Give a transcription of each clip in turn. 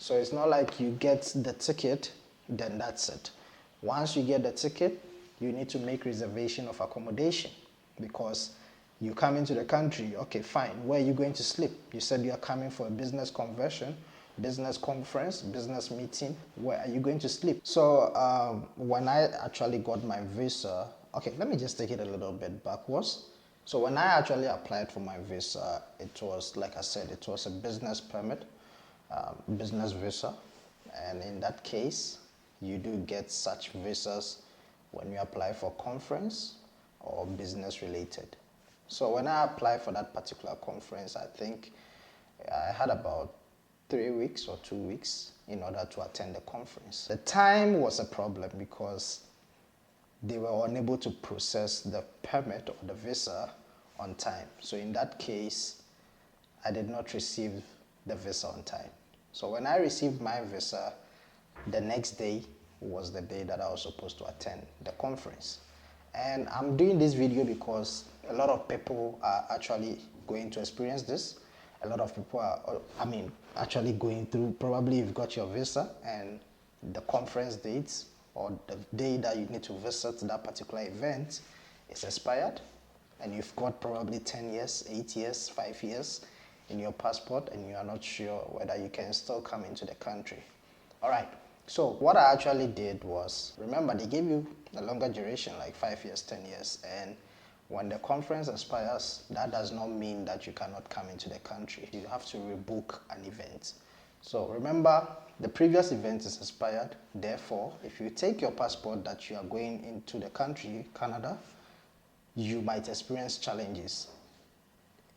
So it's not like you get the ticket, then that's it. Once you get the ticket, you need to make reservation of accommodation because you come into the country, okay, fine. Where are you going to sleep? You said you are coming for a business conversion, business conference, business meeting. Where are you going to sleep? So when I actually got my visa, okay, let me just take it a little bit backwards. So when I actually applied for my visa, it was, like I said, it was a business permit, business visa. And in that case, you do get such visas when you apply for conference or business related. So when I applied for that particular conference, I think I had about 3 weeks or 2 weeks in order to attend the conference. The time was a problem because they were unable to process the permit or the visa on time. So in that case, I did not receive the visa on time. So when I received my visa, the next day was the day that I was supposed to attend the conference. And I'm doing this video because a lot of people are actually going to experience this. A lot of people are, actually going through, probably you've got your visa and the conference dates or the day that you need to visit that particular event is expired, and you've got probably 10 years, 8 years, 5 years in your passport, and you are not sure whether you can still come into the country. All right. So what I actually did was, remember, they gave you a longer duration, like 5 years, 10 years, and when the conference expires, that does not mean that you cannot come into the country. You have to rebook an event. So remember, the previous event is expired. Therefore, if you take your passport that you are going into the country, Canada, you might experience challenges.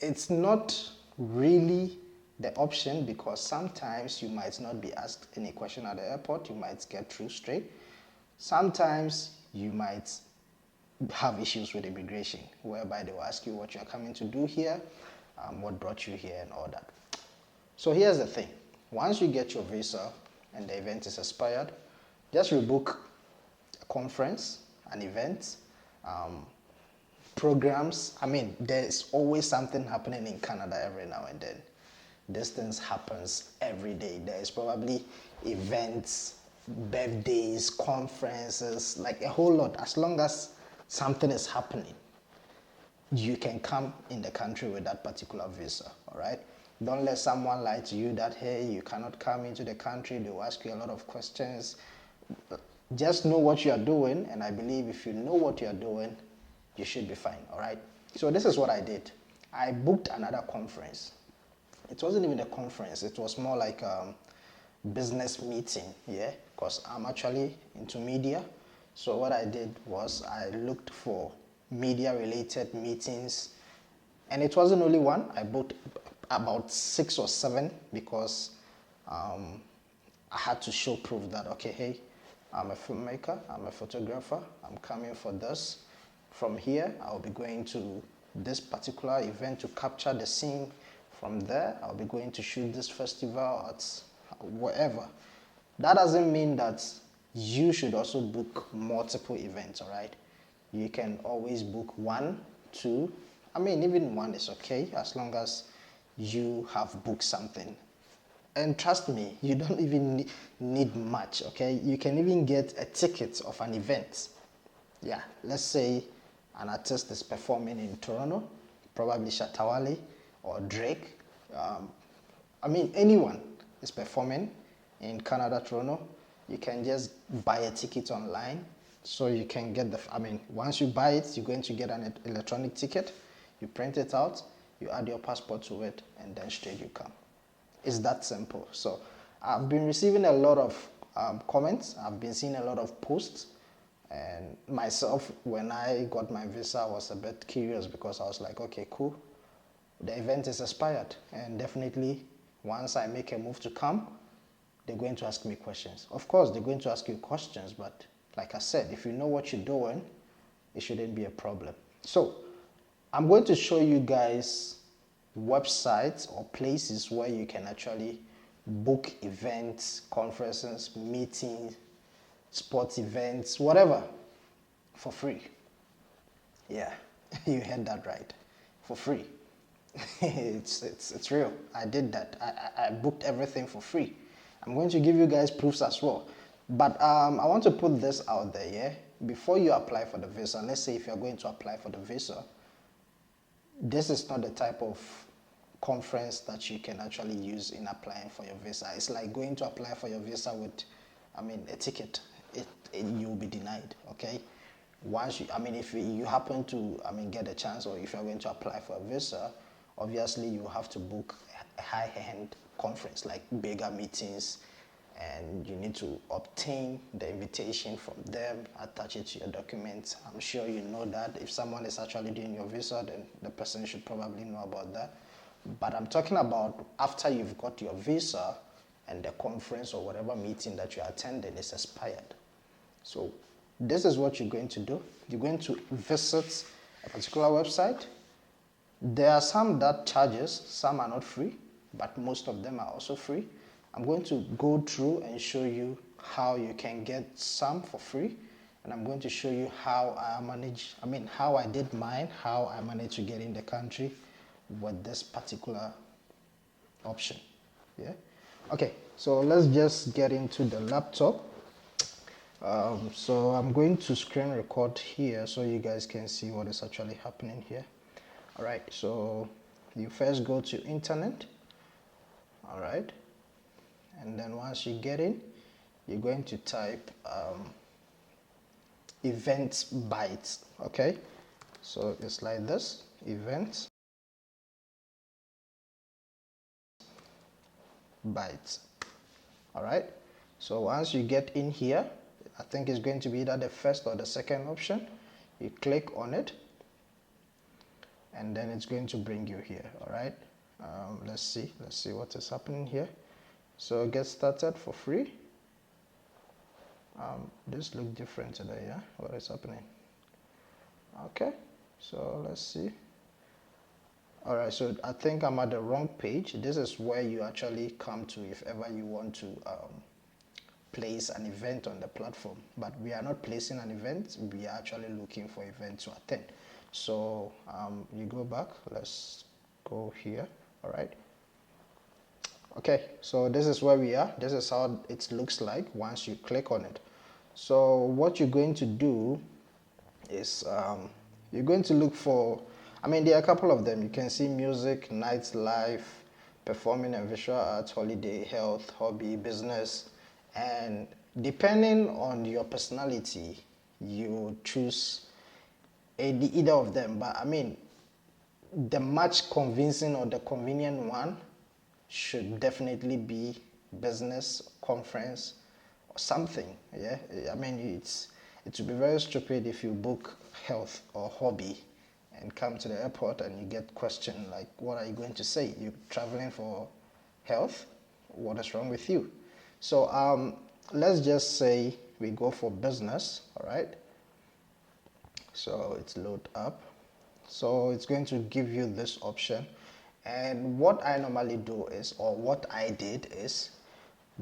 It's not really the option because sometimes you might not be asked any question at the airport. You might get through straight. Sometimes you might have issues with immigration whereby they will ask you what you're coming to do here, what brought you here and all that. So here's the thing. Once you get your visa and the event is expired, just rebook a conference, an event, programs. There's always something happening in Canada every now and then. These things happens every day. There's probably events, birthdays, conferences, like a whole lot. As long as something is happening, you can come in the country with that particular visa, all right? Don't let someone lie to you that, hey, you cannot come into the country. They will ask you a lot of questions. Just know what you are doing, and I believe if you know what you are doing, you should be fine, all right? So this is what I did. I booked another conference. It wasn't even a conference. It was more like a business meeting, yeah, because I'm actually into media. So what I did was I looked for media-related meetings, and it wasn't only one. I booked about 6 or 7 because I had to show proof that, okay, hey, I'm a filmmaker, I'm a photographer, I'm coming for this. From here, I'll be going to this particular event to capture the scene. From there, I'll be going to shoot this festival at wherever. That doesn't mean that you should also book multiple events, all right? You can always book 1, 2. Even 1 is okay as long as you have booked something. And trust me, you don't even need much, okay? You can even get a ticket of an event. Yeah, let's say an artist is performing in Toronto, probably Shatawale or Drake. Anyone is performing in Canada, Toronto. You can just buy a ticket online. So you can get once you buy it, you're going to get an electronic ticket. You print it out, you add your passport to it, and then straight you come. It's that simple. So I've been receiving a lot of comments. I've been seeing a lot of posts. And myself, when I got my visa, I was a bit curious because I was like, okay, cool. The event is expired. And definitely, once I make a move to come, they're going to ask me questions. Of course, they're going to ask you questions, but like I said, if you know what you're doing, it shouldn't be a problem. So I'm going to show you guys websites or places where you can actually book events, conferences, meetings, sports events, whatever, for free. Yeah, you heard that right, for free. it's real. I did that. I booked everything for free. I'm going to give you guys proofs as well. But I want to put this out there, yeah? Before you apply for the visa, let's say if you're going to apply for the visa, this is not the type of conference that you can actually use in applying for your visa. It's like going to apply for your visa with, a ticket. You'll be denied, okay? Once you, if you happen to, get a chance, or if you're going to apply for a visa, obviously you have to book a high-end conference, like bigger meetings, and you need to obtain the invitation from them, attach it to your documents. I'm sure you know that. If someone is actually doing your visa, then the person should probably know about that. But I'm talking about after you've got your visa and the conference or whatever meeting that you're attending is expired. So this is what you're going to do. You're going to visit a particular website. There are some that charges, some are not free, but most of them are also free. I'm going to go through and show you how you can get some for free, and I'm going to show you how how I did mine, how I managed to get in the country with this particular option. Yeah. Okay, so let's just get into the laptop. So I'm going to screen record here so you guys can see what is actually happening here. All right, so you first go to internet. All right, and then once you get in, you're going to type events bytes. Okay, so it's like this, events bytes. All right, so once you get in here, I think it's going to be either the first or the second option. You click on it, and then it's going to bring you here. All right, let's see what is happening here. So get started for free. This looks different today, yeah? What is happening? Okay, so let's see. All right, so I think I'm at the wrong page. This is where you actually come to if ever you want to place an event on the platform. But we are not placing an event, we are actually looking for event to attend. So you go back, let's go here. All right. Okay, so this is where we are. This is how it looks like once you click on it. So what you're going to do is you're going to look for, there are a couple of them. You can see music, nightlife, performing and visual arts, holiday, health, hobby, business, and depending on your personality, you choose either of them. But the much convincing or the convenient one should definitely be business, conference, or something. Yeah, it would be very stupid if you book health or hobby and come to the airport and you get questioned like, what are you going to say? You're traveling for health? What is wrong with you? So let's just say we go for business. All right, so it's load up. So it's going to give you this option. And what I normally do is, or what I did is,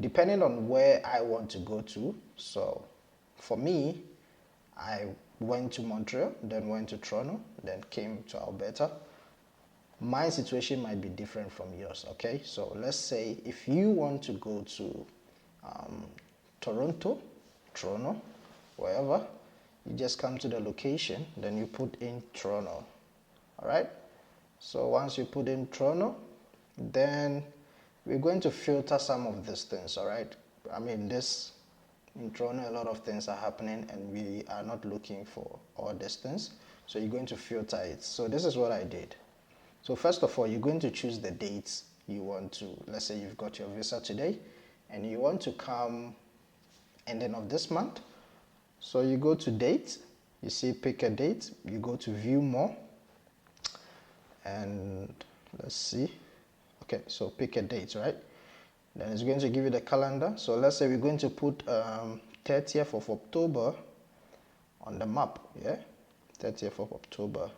depending on where I want to go to. So for me, I went to Montreal, then went to Toronto, then came to Alberta. My situation might be different from yours, okay? So let's say if you want to go to Toronto, wherever, you just come to the location, then you put in Toronto, all right? So once you put in Toronto, then we're going to filter some of these things, all right? In Toronto, a lot of things are happening and we are not looking for all these things. So you're going to filter it. So this is what I did. So first of all, you're going to choose the dates you want to, let's say you've got your visa today and you want to come ending of this month. So you go to date, you see pick a date, you go to view more, and let's see. Okay, so pick a date, right? Then it's going to give you the calendar. So let's say we're going to put 30th of October on the map, yeah? 30th of October.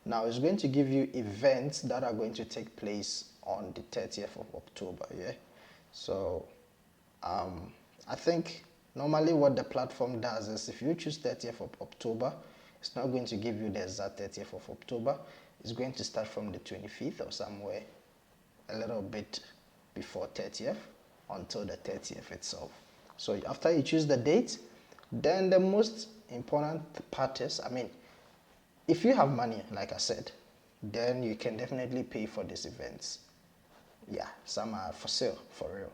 Now it's going to give you events that are going to take place on the 30th of October, yeah? So I think normally what the platform does is if you choose 30th of October, it's not going to give you the exact 30th of October. It's going to start from the 25th or somewhere a little bit before 30th. until the 30th itself. So after you choose the date, then the most important part is, I mean, if you have money, like I said, then you can definitely pay for these events. Yeah, some are for sale, for real.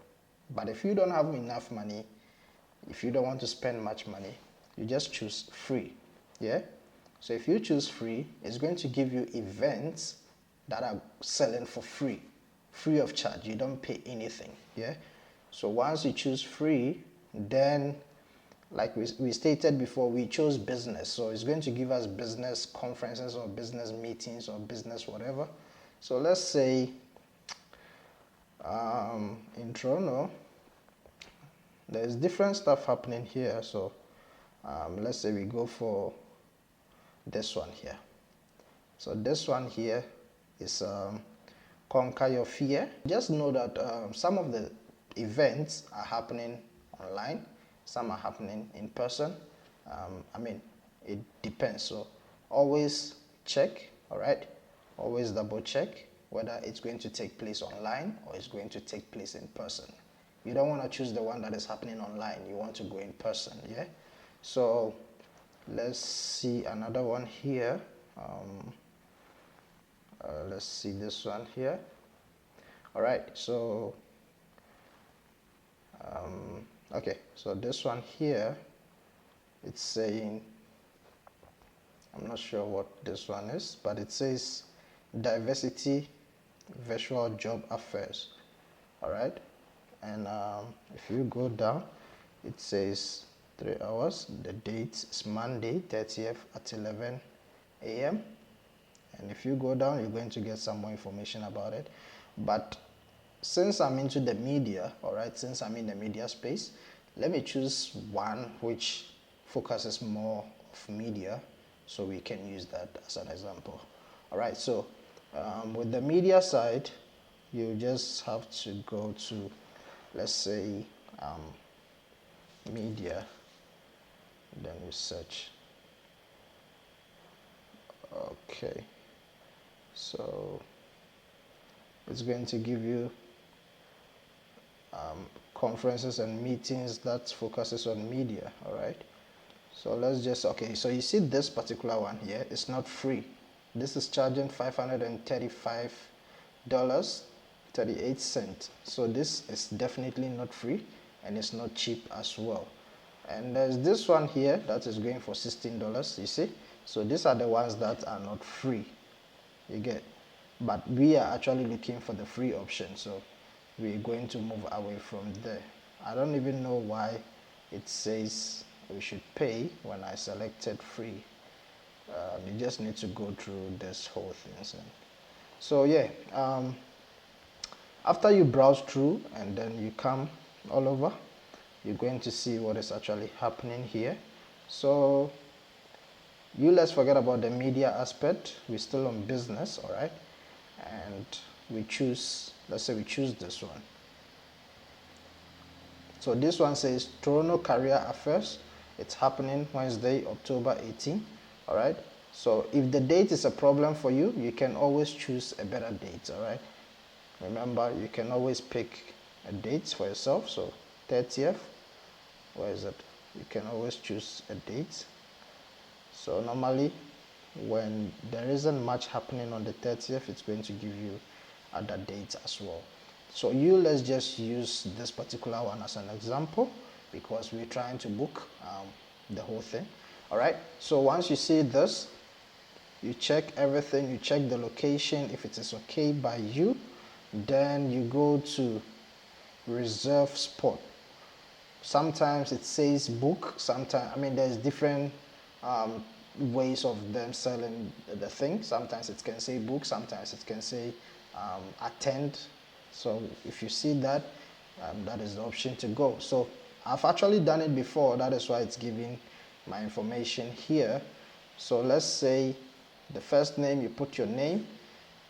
But if you don't have enough money, if you don't want to spend much money, you just choose free. Yeah? So if you choose free, it's going to give you events that are selling for free of charge. You don't pay anything. Yeah? So once you choose free, then like we stated before, we chose business. So it's going to give us business conferences or business meetings or business whatever. So let's say in Toronto, there's different stuff happening here. So let's say we go for this one here. So this one here is Conquer Your Fear. Just know that some of the events are happening online, some are happening in person. I mean, it depends. So always check, all right? Always double check whether it's going to take place online or it's going to take place in person. You don't want to choose the one that is happening online. You want to go in person, yeah? So let's see another one here. Let's see this one here. All right, so okay, so this one here, it's saying, I'm not sure what this one is, but it says diversity virtual job affairs. All right, and if you go down, it says 3 hours. The date is Monday 30th at 11 a.m. and if you go down, you're going to get some more information about it. But since I'm into the media, all right, since I'm in the media space, let me choose one which focuses more of media, so we can use that as an example. All right, so with the media side, you just have to go to, let's say, media, then you search. Okay, so it's going to give you conferences and meetings that focuses on media. All right, so let's just, okay, so you see this particular one here, it's not free. This is charging $535.38. So this is definitely not free, and it's not cheap as well. And there's this one here that is going for $16, you see. So these are the ones that are not free, you get. But we are actually looking for the free option, so we're going to move away from there. I don't even know why it says we should pay when I selected free. You just need to go through this whole thing. So yeah, after you browse through and then you come all over, you're going to see what is actually happening here. So let's forget about the media aspect. We're still on business, all right? And we choose, let's say we choose this one. So this one says Toronto Career Affairs. It's happening Wednesday, October 18. All right. So if the date is a problem for you, you can always choose a better date. All right. Remember, you can always pick a date for yourself. So 30th, where is it? You can always choose a date. So normally, when there isn't much happening on the 30th, it's going to give you other dates as well. So let's just use this particular one as an example, because we're trying to book the whole thing. All right, so once you see this, you check everything, you check the location, if it is okay by you, then you go to reserve spot. Sometimes it says book, sometimes, I mean, there's different ways of them selling the thing. Sometimes it can say book, sometimes it can say attend. So if you see that, that is the option to go. So I've actually done it before, that is why it's giving my information here. So let's say the first name, you put your name,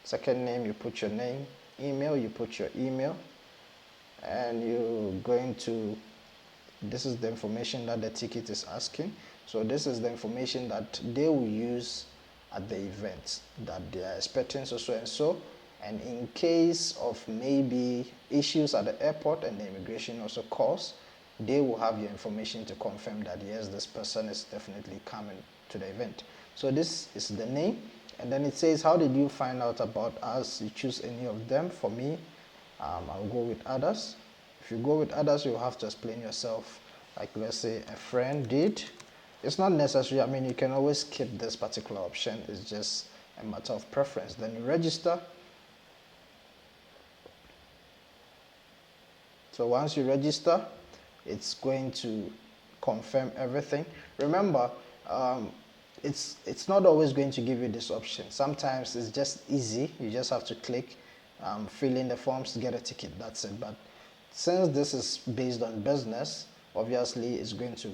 second name, you put your name, email, you put your email, and you're going to, this is the information that the ticket is asking. So this is the information that they will use at the event, that they are expecting so and so, And in case of maybe issues at the airport and the immigration also calls, they will have your information to confirm that yes, this person is definitely coming to the event. So this is the name, and then it says, how did you find out about us? You choose any of them. For me, I'll go with others. If you go with others, you'll have to explain yourself. Like let's say a friend did. It's not necessary. I mean, you can always skip this particular option. It's just a matter of preference. Then you register. So once you register, it's going to confirm everything. Remember, it's not always going to give you this option. Sometimes it's just easy. You just have to click, fill in the forms to get a ticket. That's it. But since this is based on business, obviously it's going to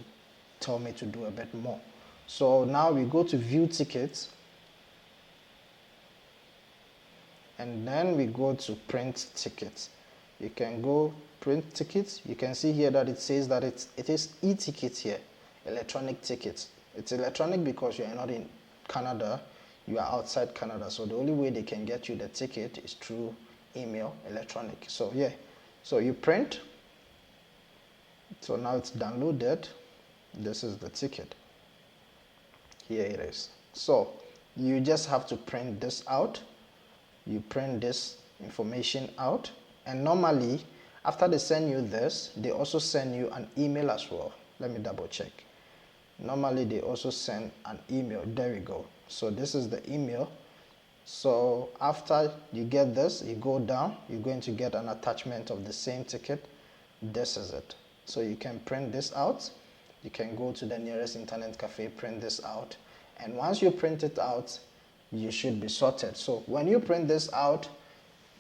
tell me to do a bit more. So now we go to view tickets, and then we go to print tickets. You can go print tickets. You can see here that it says that it is e-tickets here, electronic tickets. It's electronic because you are not in Canada, you are outside Canada. So the only way they can get you the ticket is through email, electronic. So yeah, so you print. So now it's downloaded. This is the ticket. Here it is. So you just have to print this out. You print this information out, and normally after they send you this, they also send you an email as well. Let me double check. Normally they also send an email. There we go. So this is the email. So after you get this, you go down, you're going to get an attachment of the same ticket. This is it. So you can print this out. You can go to the nearest internet cafe, print this out, and once you print it out, you should be sorted. So when you print this out,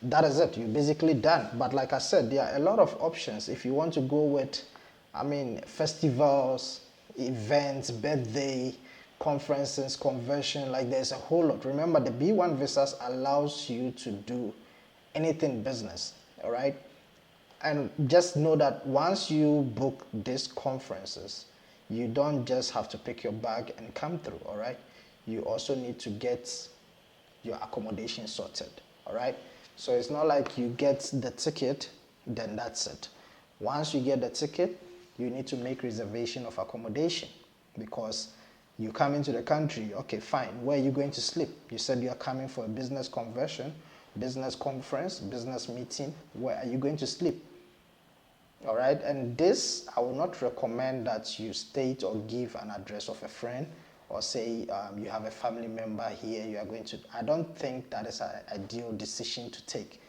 that is it. You're basically done. But like I said, there are a lot of options. If you want to go with, I mean, festivals, events, birthday, conferences, convention, like there's a whole lot. Remember, the B1 visas allows you to do anything business, all right? And just know that once you book these conferences, you don't just have to pick your bag and come through, all right? You also need to get your accommodation sorted, all right? So it's not like you get the ticket, then that's it. Once you get the ticket, you need to make reservation of accommodation, because you come into the country, okay, fine, where are you going to sleep? You said you are coming for a business conversion, business conference, business meeting. Where are you going to sleep? All right, and this, I will not recommend that you state or give an address of a friend, or say you have a family member here, you are going to, I don't think that is an ideal decision to take.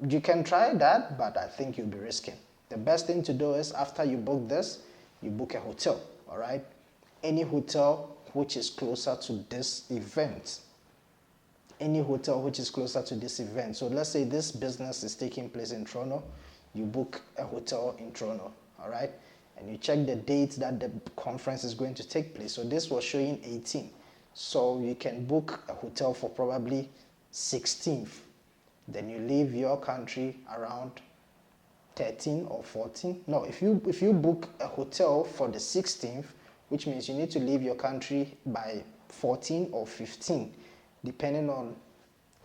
You can try that, but I think you'll be risking. The best thing to do is, after you book this, you book a hotel, all right? Any hotel which is closer to this event. Any hotel which is closer to this event. So let's say this business is taking place in Toronto, you book a hotel in Toronto, all right? And you check the dates that the conference is going to take place. So this was showing 18. So you can book a hotel for probably 16th. Then you leave your country around 13 or 14. No, if you book a hotel for the 16th, which means you need to leave your country by 14 or 15, depending on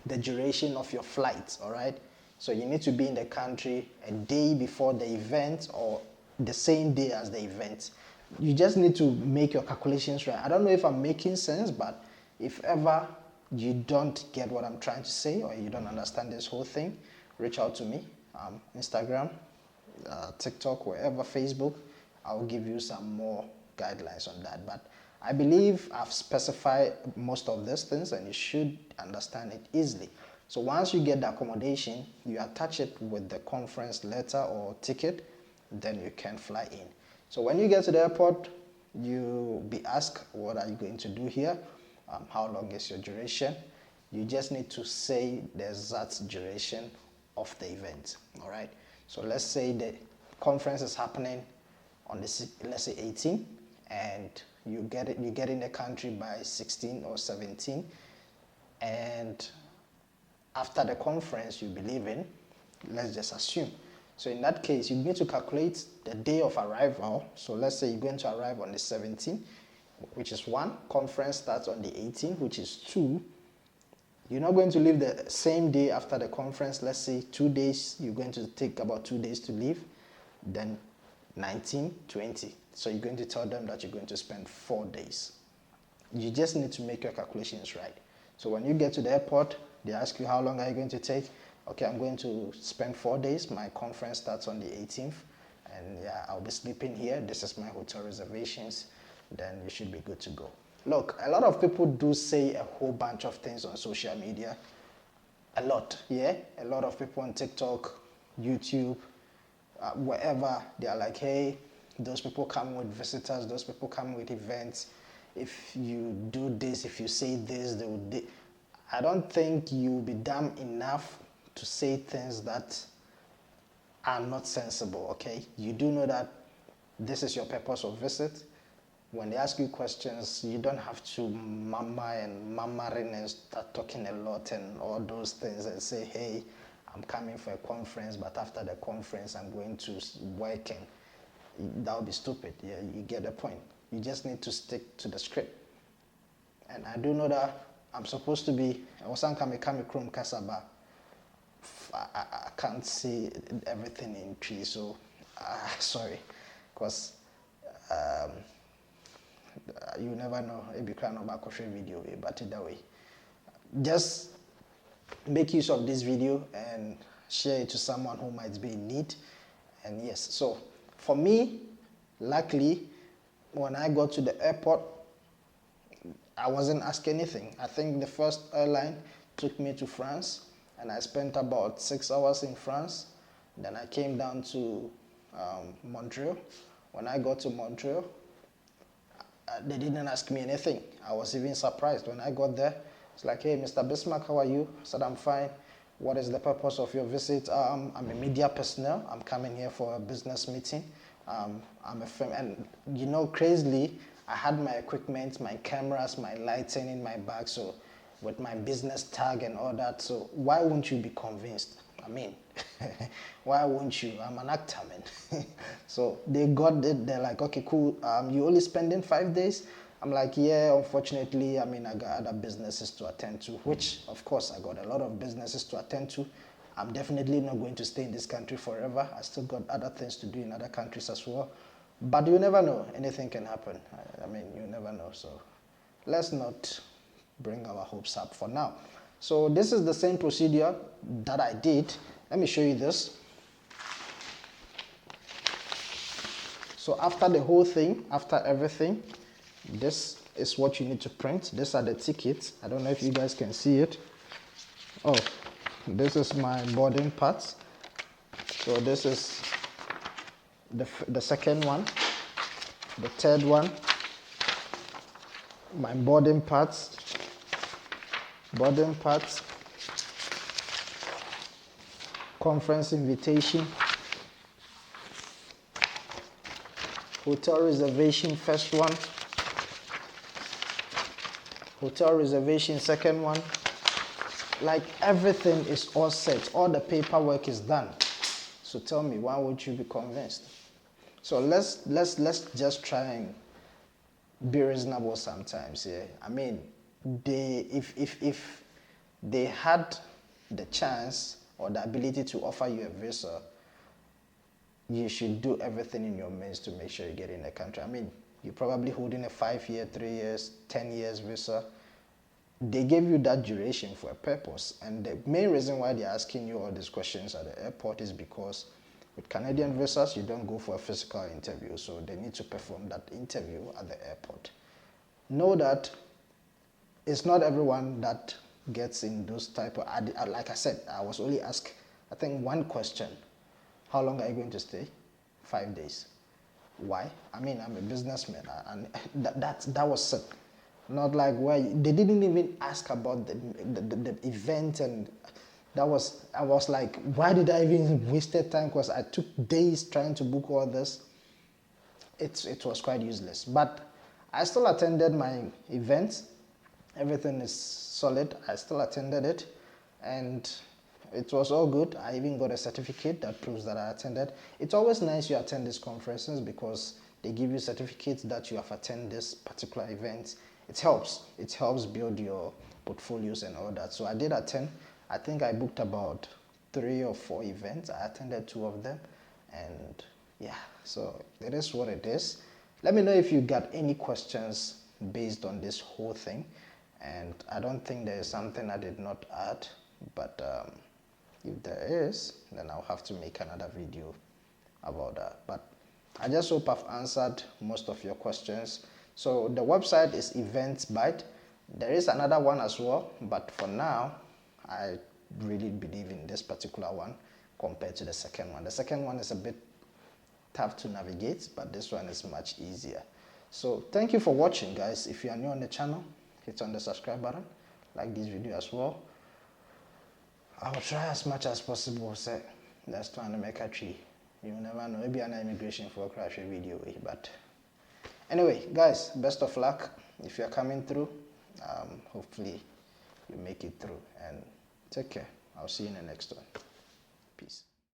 the duration of your flight, all right? So you need to be in the country a day before the event or the same day as the event. You just need to make your calculations right. I don't know if I'm making sense, but if ever you don't get what I'm trying to say, or you don't understand this whole thing, reach out to me. Instagram, TikTok, wherever, Facebook. I'll give you some more guidelines on that. But I believe I've specified most of these things, and you should understand it easily. So once you get the accommodation, you attach it with the conference letter or ticket, then you can fly in. So when you get to the airport, you'll be asked, what are you going to do here? How long is your duration? You just need to say the exact duration of the event, all right? So let's say the conference is happening on the, let's say 18, and you get in the country by 16 or 17, and after the conference you'll be leaving, let's just assume. So in that case, you need to calculate the day of arrival. So let's say you're going to arrive on the 17th, which is 1. Conference starts on the 18th, which is 2. You're not going to leave the same day after the conference. Let's say 2 days, you're going to take about 2 days to leave, then 19, 20. So you're going to tell them that you're going to spend 4 days. You just need to make your calculations right. So when you get to the airport, they ask you how long are you going to take. Okay, I'm going to spend 4 days. My conference starts on the 18th. And yeah, I'll be sleeping here. This is my hotel reservations. Then you should be good to go. Look, a lot of people do say a whole bunch of things on social media. A lot, yeah? A lot of people on TikTok, YouTube, wherever, they are like, hey, those people come with visitors, those people come with events. If you do this, if you say this, they will. I don't think you'll be dumb enough to say things that are not sensible, okay? You do know that this is your purpose of visit. When they ask you questions, you don't have to mama and mamaring and start talking a lot and all those things and say, hey, I'm coming for a conference, but after the conference, I'm going to work, and that would be stupid. Yeah, you get the point. You just need to stick to the script. And I do know that I'm supposed to be, I was coming from Kasaba. I can't see everything in trees, so sorry, because you never know. If you can about video, but either way, just make use of this video and share it to someone who might be in need. And yes, so for me, luckily, when I got to the airport, I wasn't asked anything. I think the first airline took me to France, and I spent about 6 hours in France. Then I came down to Montreal. When I got to Montreal, they didn't ask me anything. I was even surprised when I got there. It's like, hey, Mr. Bismarck, how are you? I said, I'm fine. What is the purpose of your visit? I'm a media personnel. I'm coming here for a business meeting. I'm a film, and you know, crazily, I had my equipment, my cameras, my lighting in my bag, so with my business tag and all that. So why won't you be convinced? I mean, why won't you? I'm an actor, man. So they got it. They're like, okay, cool. You only spending 5 days? I'm like, yeah, unfortunately, I mean, I got other businesses to attend to, which, of course, I got a lot of businesses to attend to. I'm definitely not going to stay in this country forever. I still got other things to do in other countries as well. But you never know. Anything can happen. I mean, you never know. So let's not bring our hopes up for now. So this is the same procedure that I did. Let me show you this. So after the whole thing, after everything, this is what you need to print. These are the tickets. I don't know if you guys can see it. Oh, this is my boarding pass. So this is the second one, the third one, my boarding pass, conference invitation, hotel reservation first one, hotel reservation second one. Like everything is all set, all the paperwork is done. So tell me, why would you be convinced? So let's just try and be reasonable sometimes. Yeah, I mean, if they had the chance or the ability to offer you a visa, you should do everything in your means to make sure you get in the country. I mean, you're probably holding a 5-year, 3 years, 10 years visa. They gave you that duration for a purpose, and the main reason why they're asking you all these questions at the airport is because with Canadian visas, you don't go for a physical interview, so they need to perform that interview at the airport. Know that it's not everyone that gets in those type of, like I said, I was only asked, I think, one question. How long are you going to stay? 5 days. Why? I mean, I'm a businessman, and that was it. Not like why they didn't even ask about the event, and I was like, why did I even wasted time? Because I took days trying to book all this. It was quite useless. But I still attended my event. Everything is solid. I still attended it, and it was all good. I even got a certificate that proves that I attended. It's always nice you attend these conferences because they give you certificates that you have attended this particular event. It helps build your portfolios and all that. So I did attend. I think I booked about 3 or 4 events. I attended 2 of them, and yeah, so it is what it is. Let me know if you got any questions based on this whole thing, and I don't think there is something I did not add, but if there is, then I'll have to make another video about that. But I just hope I've answered most of your questions. So the website is EventsByte. There is another one as well, but for now I really believe in this particular one compared to the second one. The second one is a bit tough to navigate, but this one is much easier. So thank you for watching, guys. If you are new on the channel, hit on the subscribe button, like this video as well. I will try as much as possible, say, let's try to make a tree. You never know, maybe an immigration for a crash video, but anyway, guys, best of luck. If you're coming through, hopefully you make it through, and take care. I'll see you in the next one. Peace.